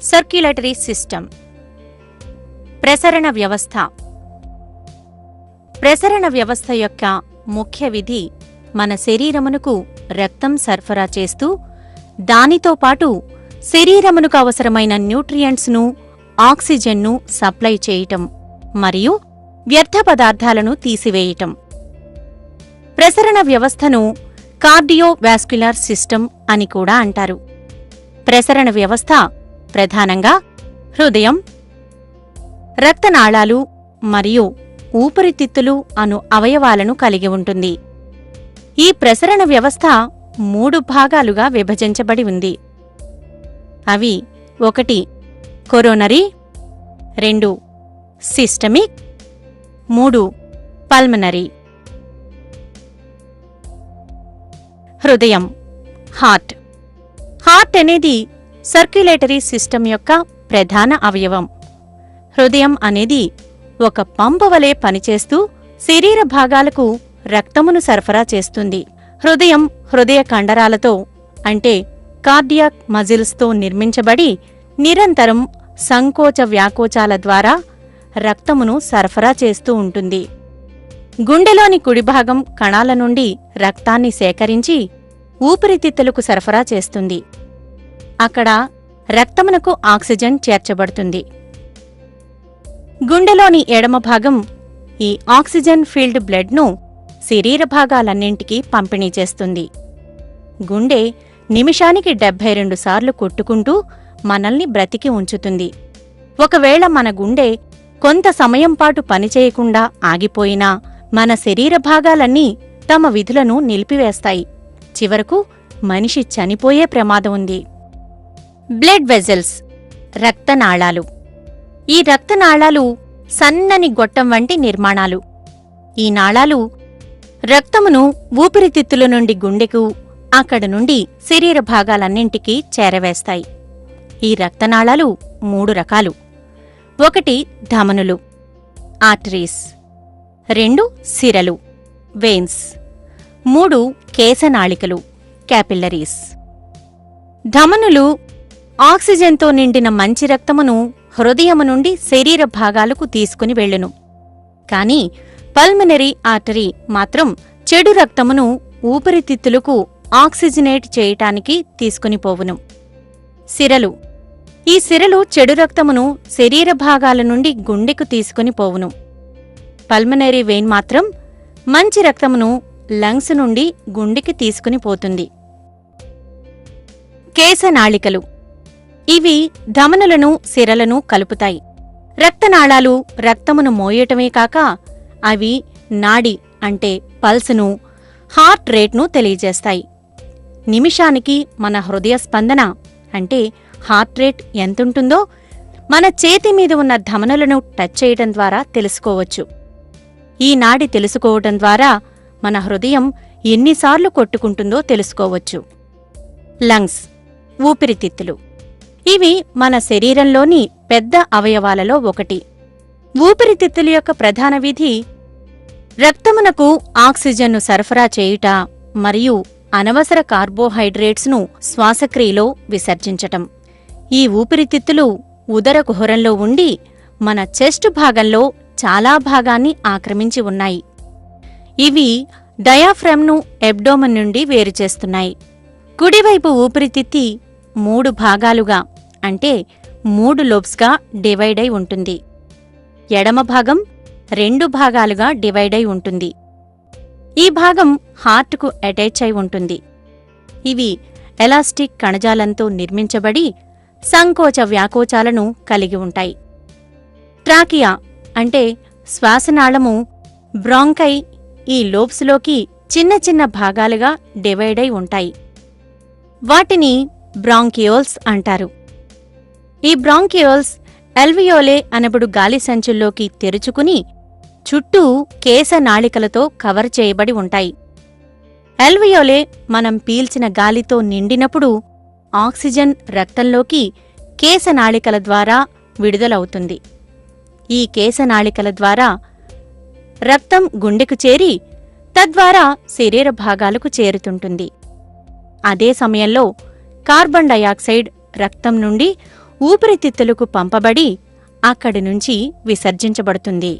Circulatory system. ప్రసరణ వ్యవస్థ. ప్రసరణ వ్యవస్థ యొక్క ముఖ్య విధి మన శరీరమునకు రక్తం సరఫరా చేస్తూ దానితో పాటు శరీరమునకు అవసరమైన న్యూట్రియంట్స్ను, ఆక్సిజన్ను సప్లై చేయటం మరియు వ్యర్థ పదార్థాలను తీసివేయటం. ప్రసరణ వ్యవస్థను కార్డియోవాస్క్యులర్ సిస్టమ్ అని కూడా అంటారు. ప్రసరణ వ్యవస్థ ప్రధానంగా హృదయం, రక్తనాళాలు మరియు ఊపిరితిత్తులు అను అవయవాలను కలిగి ఉంటుంది. ఈ ప్రసరణ వ్యవస్థ 3 భాగాలుగా విభజించబడి ఉంది. అవి 1 కొరోనరీ, 2 సిస్టమిక్, 3 పల్మనరీ. హృదయం, హార్ట్. హార్ట్ అనేది సర్క్యులేటరీ సిస్టమ్ యొక్క ప్రధాన అవయవం. హృదయం అనేది ఒక పంపు వలె పనిచేస్తూ శరీర భాగాలకు రక్తమును సరఫరా చేస్తుంది. హృదయం హృదయ కండరాలతో అంటే కార్డియాక్ మజిల్స్తో నిర్మించబడి నిరంతరం సంకోచ వ్యాకోచాల ద్వారా రక్తమును సరఫరా చేస్తూ ఉంటుంది. గుండెలోని కుడిభాగం కణాల నుండి రక్తాన్ని సేకరించి ఊపిరితిత్తులకు సరఫరా చేస్తుంది. అక్కడ రక్తమునకు ఆక్సిజన్ చేర్చబడుతుంది. గుండెలోని ఎడమ భాగం ఈ ఆక్సిజన్ ఫీల్డ్ బ్లడ్ను శరీర భాగాలన్నింటికీ పంపిణీ చేస్తుంది. గుండె నిమిషానికి 72 సార్లు కొట్టుకుంటూ మనల్ని బ్రతికి ఉంచుతుంది. ఒకవేళ మన గుండె కొంత సమయం పాటు పనిచేయకుండా ఆగిపోయినా మన శరీర భాగాలన్నీ తమ విధులను నిలిపివేస్తాయి. చివరకు మనిషి చనిపోయే ప్రమాదం ఉంది. బ్లడ్ వెజల్స్, రక్తనాళాలు. ఈ రక్తనాళాలు సన్నని గొట్టం వంటి నిర్మాణాలు. ఈ నాళాలు రక్తమును ఊపిరితిత్తుల నుండి గుండెకు, అక్కడ నుండి శరీర భాగాలన్నింటికీ చేరవేస్తాయి. ఈ రక్తనాళాలు 3 రకాలు. 1 ధమనులు, ఆర్టరీస్. 2 సిరలు, వెయిన్స్. 3 కేశనాళికలు, క్యాపిల్లరీస్. ధమనులు ఆక్సిజన్తో నిండిన మంచి రక్తమును హృదయము నుండి శరీర భాగాలకు తీసుకుని వెళ్ళును. కాని పల్మనరీ ఆర్టరీ మాత్రం చెడు రక్తమును ఊపిరితిత్తులకు ఆక్సిజనేట్ చేయటానికి తీసుకునిపోవును. సిరలు. ఈ సిరలు చెడు రక్తమును శరీర భాగాల నుండి గుండెకు తీసుకుని పోవును. పల్మనరీ వెయిన్ మాత్రం మంచి రక్తమును లంగ్స్ నుండి గుండెకి తీసుకుని పోతుంది. కేశనాళికలు. ఇవి ధమనులను, సిరలను కలుపుతాయి. రక్తనాళాలు రక్తమును మోయటమే కాక అవి నాడి అంటే పల్స్ను, హార్ట్ రేట్ను తెలియజేస్తాయి. నిమిషానికి మన హృదయ స్పందన అంటే హార్ట్ రేట్ ఎంతుంటుందో మన చేతి మీద ఉన్న ధమనులను టచ్ చేయటం ద్వారా తెలుసుకోవచ్చు. ఈ నాడి తెలుసుకోవటం ద్వారా మన హృదయం ఎన్నిసార్లు కొట్టుకుంటుందో తెలుసుకోవచ్చు. లంగ్స్, ఊపిరితిత్తులు. ఇవి మన శరీరంలోని పెద్ద అవయవాలలో 1. ఊపిరితిత్తుల యొక్క ప్రధాన విధి రక్తమునకు ఆక్సిజన్ను సరఫరా చేయుట మరియు అనవసర కార్బోహైడ్రేట్స్ను శ్వాసక్రియలో విసర్జించటం. ఈ ఊపిరితిత్తులు ఉదర కుహరంలో ఉండి మన చెస్ట్ భాగంలో చాలా భాగాన్ని ఆక్రమించి ఉన్నాయి. ఇవి డయాఫ్రమ్ను ఎబ్డోమన్ నుండి వేరుచేస్తున్నాయి. కుడివైపు ఊపిరితిత్తి 3 భాగాలుగా అంటే 3 లోబ్స్గా డివైడ్ అయి ఉంటుంది. ఎడమ భాగం 2 భాగాలుగా డివైడ్ అయి ఉంటుంది. ఈ భాగం హార్ట్కు అటాచ్ అయి ఉంటుంది. ఇవి ఎలాస్టిక్ కణజాలంతో నిర్మించబడి సంకోచ వ్యాకోచాలను కలిగి ఉంటాయి. ట్రాకియా అంటే శ్వాసనాళము, బ్రాంకై ఈ లోబ్స్లోకి చిన్న చిన్న భాగాలుగా డివైడ్ అయి ఉంటాయి. వాటిని బ్రాంకియోల్స్ అంటారు. ఈ బ్రాంకియోల్స్ అల్వియోలే అనబడు గాలి సంచుల్లోకి తెరుచుకుని చుట్టూ కేశనాళికలతో కవర్ చేయబడి ఉంటాయి. అల్వియోలే మనం పీల్చిన గాలితో నిండినప్పుడు ఆక్సిజన్ రక్తంలోకి కేశనాళికల ద్వారా విడుదలవుతుంది. ఈ కేశనాళికల ద్వారా రక్తం గుండెకు చేరి తద్వారా శరీర భాగాలకు చేరుతుంటుంది. అదే సమయంలో కార్బన్ డయాక్సైడ్ రక్తం నుండి ఊపిరితిత్తులకు పంపబడి అక్కడి నుంచి విసర్జించబడుతుంది.